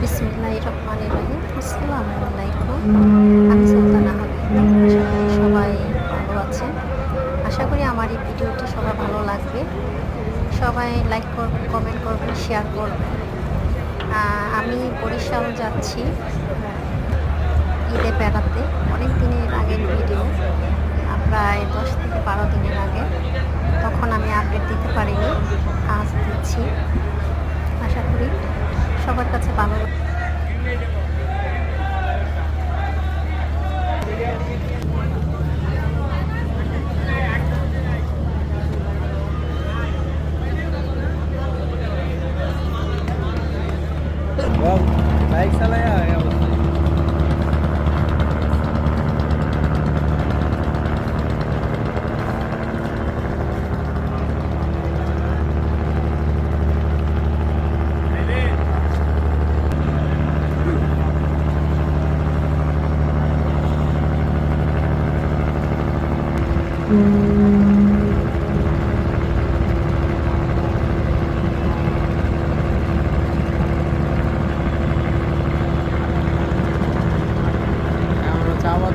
বিসমিল্লাহির রহমানির রহিম। আসসালামু আলাইকুম। আমি সুলতানা হাবিব। আশা করি সবাই ভালো আছেন। আশা করি আমার এই ভিডিওটি সবার ভালো লাগবে। সবাই লাইক করবেন, কমেন্ট করবেন, শেয়ার করবেন। আমি বরিশাল যাচ্ছি ঈদে বেড়াতে। অনেক দিনের আগের ভিডিও, প্রায় 10 থেকে 12 দিনের আগে। তখন আমি আপডেট দিতে পারিনি, আজ দিচ্ছি। আশা করি সবার কাছে ভালো बाइक चलाया है লাগবে।